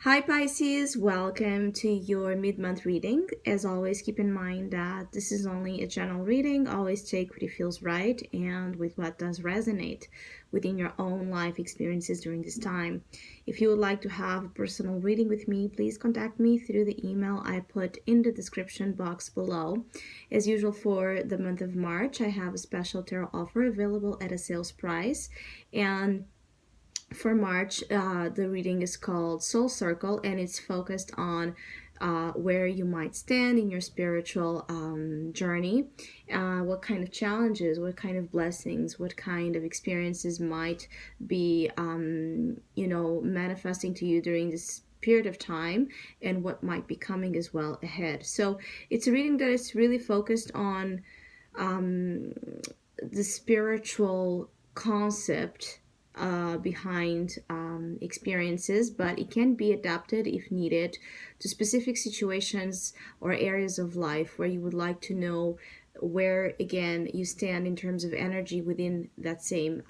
Hi Pisces, welcome to your mid-month reading. As always, keep in mind that this is only a general reading. Always take what feels right and with what does resonate within your own life experiences during this time. If you would like to have a personal reading with me, please contact me through the email I put in the description box below. As usual for the month of March, I have a special tarot offer available at a sales price, and for March, the reading is called Soul Circle, and it's focused on where you might stand in your spiritual journey, what kind of challenges, what kind of blessings, what kind of experiences might be, manifesting to you during this period of time, and what might be coming as well ahead. So it's a reading that is really focused on the spiritual concept behind experiences, but it can be adapted if needed to specific situations or areas of life where you would like to know where again you stand in terms of energy within that same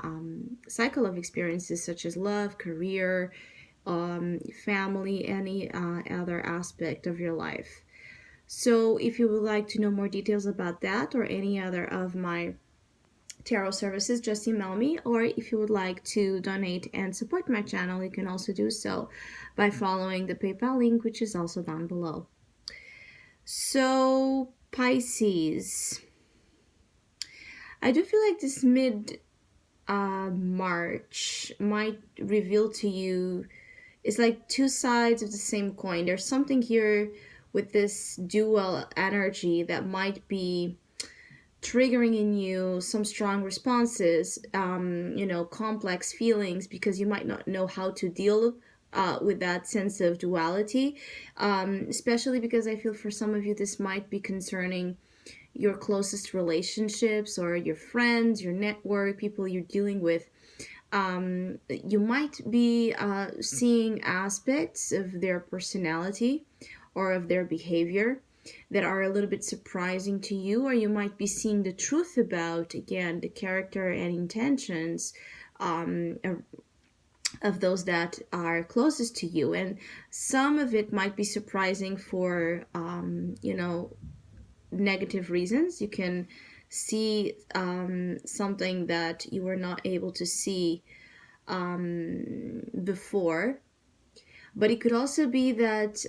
cycle of experiences, such as love, career, family, any other aspect of your life. So if you would like to know more details about that or any other of my tarot services, just email me. Or if you would like to donate and support my channel, you can also do so by following the PayPal link, which is also down below. So Pisces, I do feel like this mid March might reveal to you, it's like two sides of the same coin. There's something here with this dual energy that might be triggering in you some strong responses, complex feelings, because you might not know how to deal with that sense of duality, especially because I feel for some of you this might be concerning your closest relationships or your friends, your network, people you're dealing with. You might be seeing aspects of their personality or of their behavior that are a little bit surprising to you, or you might be seeing the truth about, again, the character and intentions of those that are closest to you. And some of it might be surprising for, negative reasons. You can see something that you were not able to see before. But it could also be that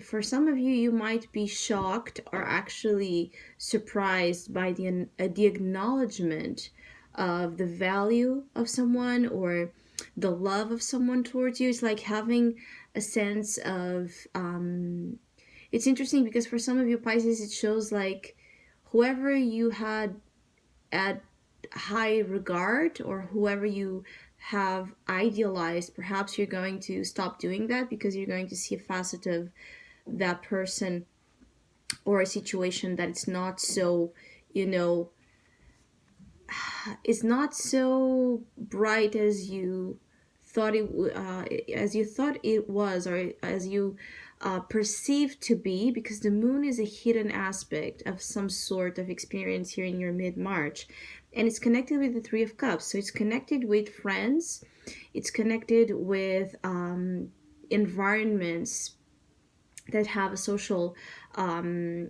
for some of you, you might be shocked or actually surprised by the acknowledgement of the value of someone or the love of someone towards you. It's like having a sense of, it's interesting because for some of you Pisces, it shows like whoever you had at high regard or whoever you have idealized, perhaps you're going to stop doing that because you're going to see a facet of that person or a situation that it's not so, it's not so bright as you thought it was, or as you perceived to be, because the moon is a hidden aspect of some sort of experience here in your mid-March, and it's connected with the Three of Cups. So it's connected with friends, it's connected with environments that have a social connotation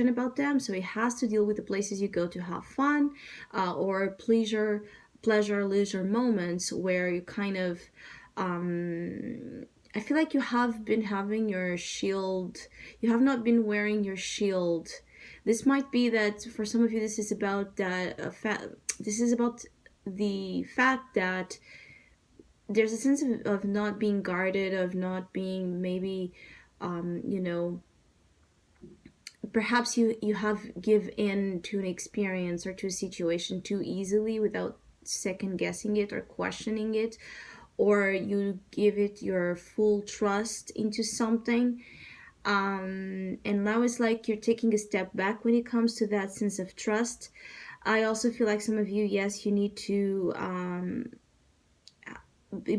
about them. So it has to deal with the places you go to have fun, or pleasure leisure moments where you kind of I feel like you have been having your shield, you have not been wearing your shield. This might be that for some of you this is about that this is about the fact that there's a sense of not being guarded, of not being maybe, perhaps you have give in to an experience or to a situation too easily without second guessing it or questioning it, or you give it your full trust into something. And now it's like you're taking a step back when it comes to that sense of trust. I also feel like some of you, yes, you need to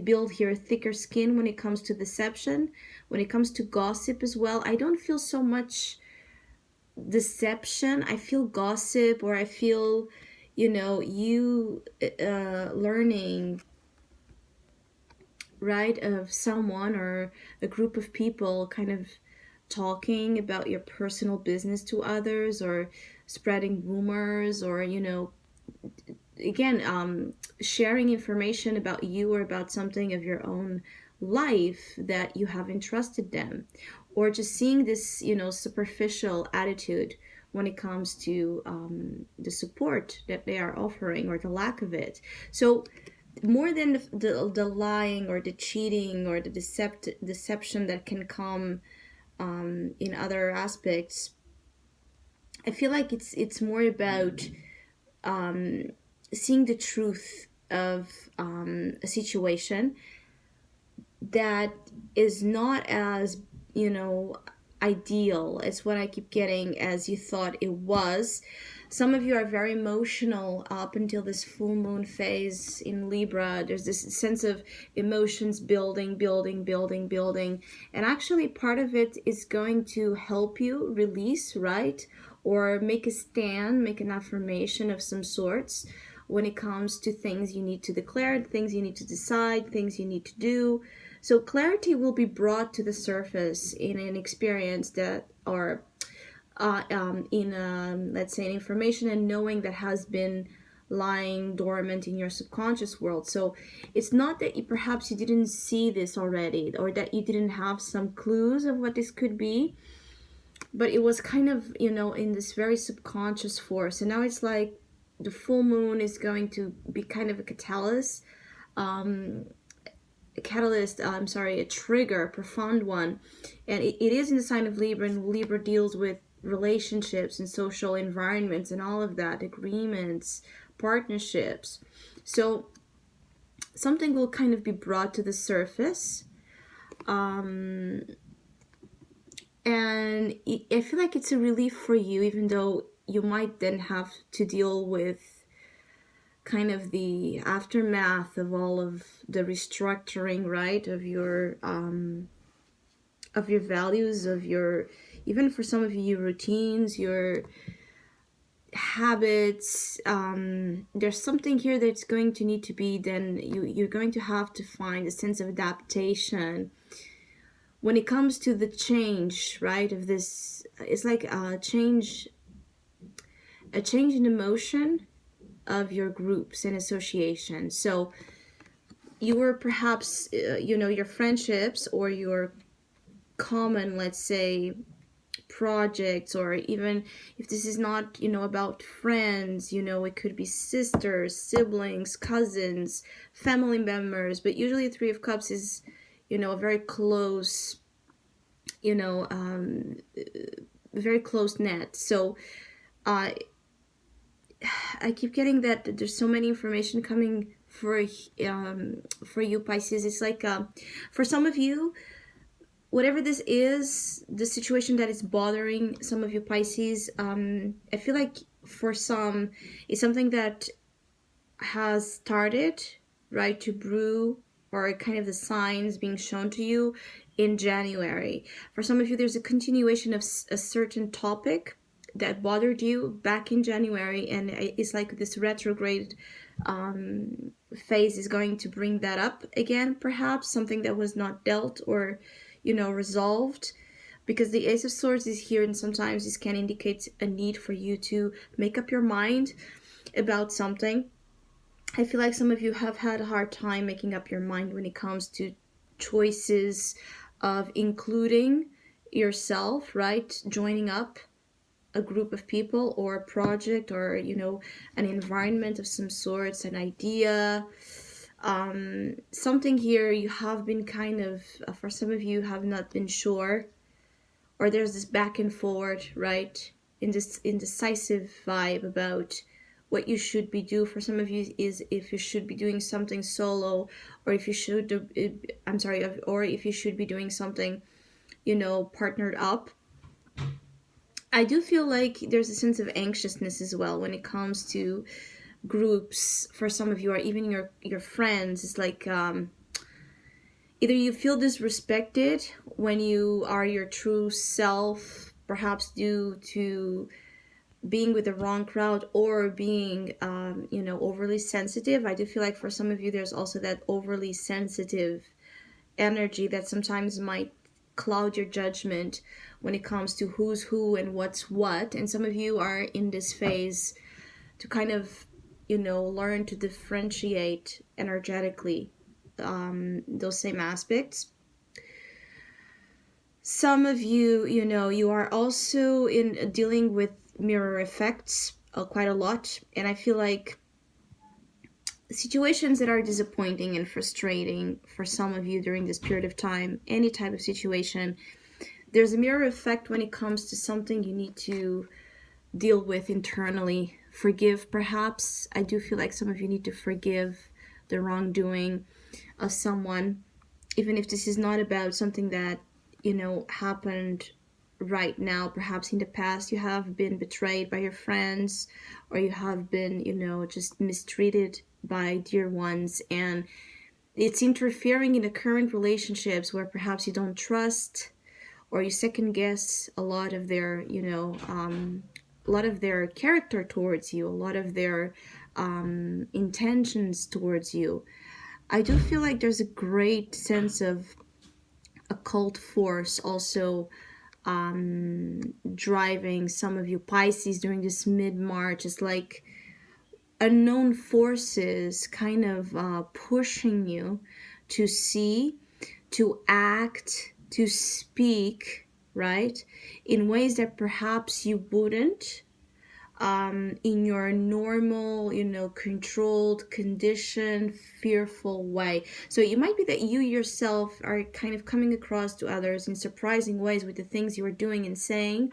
build here thicker skin when it comes to deception, when it comes to gossip as well. I don't feel so much deception, I feel gossip, or I feel you learning right, of someone or a group of people kind of talking about your personal business to others, or spreading rumors, or again, sharing information about you or about something of your own life that you have entrusted them, or just seeing this, superficial attitude when it comes to the support that they are offering, or the lack of it. So more than the lying or the cheating or the deception that can come in other aspects, I feel like it's more about seeing the truth of a situation that is not as, you know, ideal as what I keep getting as you thought it was. Some of you are very emotional up until this full moon phase in Libra. There's this sense of emotions building, building, building, building. And actually, part of it is going to help you release, right? Or make a stand, make an affirmation of some sorts when it comes to things you need to declare, things you need to decide, things you need to do. So clarity will be brought to the surface in an experience that, or in let's say, an information and knowing that has been lying dormant in your subconscious world. So it's not that perhaps you didn't see this already, or that you didn't have some clues of what this could be, but it was kind of, in this very subconscious force. And now it's like the full moon is going to be kind of a catalyst, a trigger, a profound one. And it is in the sign of Libra, and Libra deals with relationships and social environments and all of that, agreements, partnerships. So something will kind of be brought to the surface. And I feel like it's a relief for you, even though you might then have to deal with kind of the aftermath of all of the restructuring, right, of your values, of your, even for some of you, your routines, your habits. There's something here that's going to need to be, then you're going to have to find a sense of adaptation when it comes to the change, right, of this. It's like a change in emotion of your groups and associations. So you were perhaps, your friendships or your common, let's say, projects, or even if this is not, about friends, it could be sisters, siblings, cousins, family members. But usually Three of Cups is, a very close, very close net. So I keep getting that there's so many information coming for you, Pisces. It's like, for some of you, whatever this is, the situation that is bothering some of you, Pisces, I feel like for some, it's something that has started, right, to brew, or kind of the signs being shown to you in January. For some of you, there's a continuation of a certain topic that bothered you back in January, and it's like this retrograde phase is going to bring that up again, perhaps something that was not dealt or resolved, because the Ace of Swords is here, and sometimes this can indicate a need for you to make up your mind about something. I feel like some of you have had a hard time making up your mind when it comes to choices of including yourself, right, joining up a group of people or a project, or an environment of some sorts, an idea, something here you have been kind of, for some of you, have not been sure, or there's this back and forth, right, in this indecisive vibe about what you should be do. For some of you is if you should be doing something solo, or if you should or if you should be doing something partnered up. I do feel like there's a sense of anxiousness as well when it comes to groups. For some of you, or even your friends. It's like, either you feel disrespected when you are your true self, perhaps due to being with the wrong crowd, or being overly sensitive. I do feel like for some of you there's also that overly sensitive energy that sometimes might cloud your judgment when it comes to who's who and what's what. And some of you are in this phase to kind of, learn to differentiate energetically those same aspects. Some of you, you are also in dealing with mirror effects quite a lot. And I feel like situations that are disappointing and frustrating for some of you during this period of time, any type of situation, there's a mirror effect when it comes to something you need to deal with internally. Forgive, perhaps. I do feel like some of you need to forgive the wrongdoing of someone, even if this is not about something that, happened right now. Perhaps in the past you have been betrayed by your friends, or you have been, just mistreated by dear ones, and it's interfering in the current relationships where perhaps you don't trust, or you second guess a lot of their, a lot of their character towards you, a lot of their intentions towards you. I do feel like there's a great sense of occult force also driving some of you Pisces during this mid-March. It's like unknown forces kind of pushing you to see, to act, to speak, right, in ways that perhaps you wouldn't in your normal, controlled, conditioned, fearful way. So it might be that you yourself are kind of coming across to others in surprising ways with the things you are doing and saying.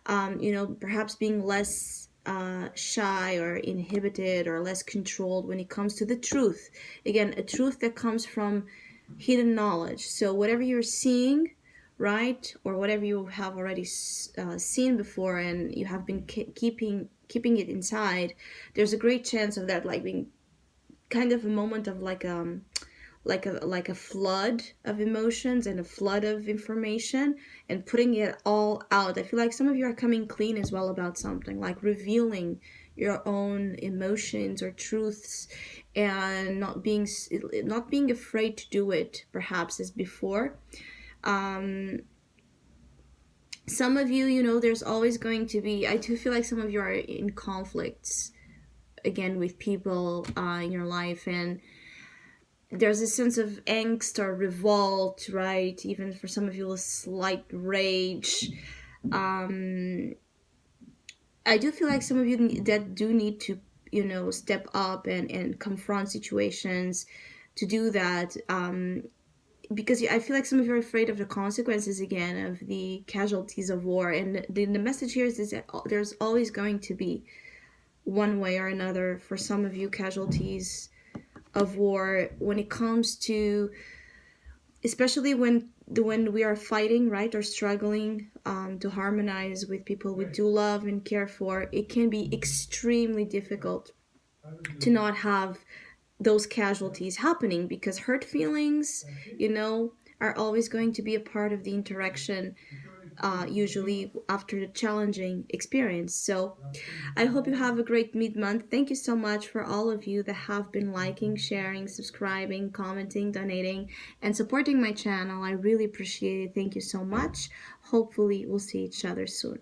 Perhaps being less shy or inhibited or less controlled when it comes to the truth. Again, a truth that comes from hidden knowledge. So whatever you're seeing, right, or whatever you have already seen before and you have been keeping it inside, there's a great chance of that like being kind of a moment of like a flood of emotions and a flood of information and putting it all out. I feel like some of you are coming clean as well about something, like revealing your own emotions or truths, and not being afraid to do it perhaps as before. Some of you, there's always going to be, I do feel like some of you are in conflicts again with people in your life, and there's a sense of angst or revolt, right? Even for some of you, a slight rage. I do feel like some of you that do need to, step up and confront situations to do that. Because I feel like some of you are afraid of the consequences again, of the casualties of war. And the message here is that there's always going to be, one way or another, for some of you, casualties of war when it comes to, especially when we are fighting, right, or struggling to harmonize with people we do love and care for. It can be extremely difficult to not have those casualties happening, because hurt feelings, are always going to be a part of the interaction, usually after the challenging experience. So I hope you have a great mid-month. Thank you so much for all of you that have been liking, sharing, subscribing, commenting, donating, and supporting my channel. I really appreciate it. Thank you so much. Hopefully we'll see each other soon.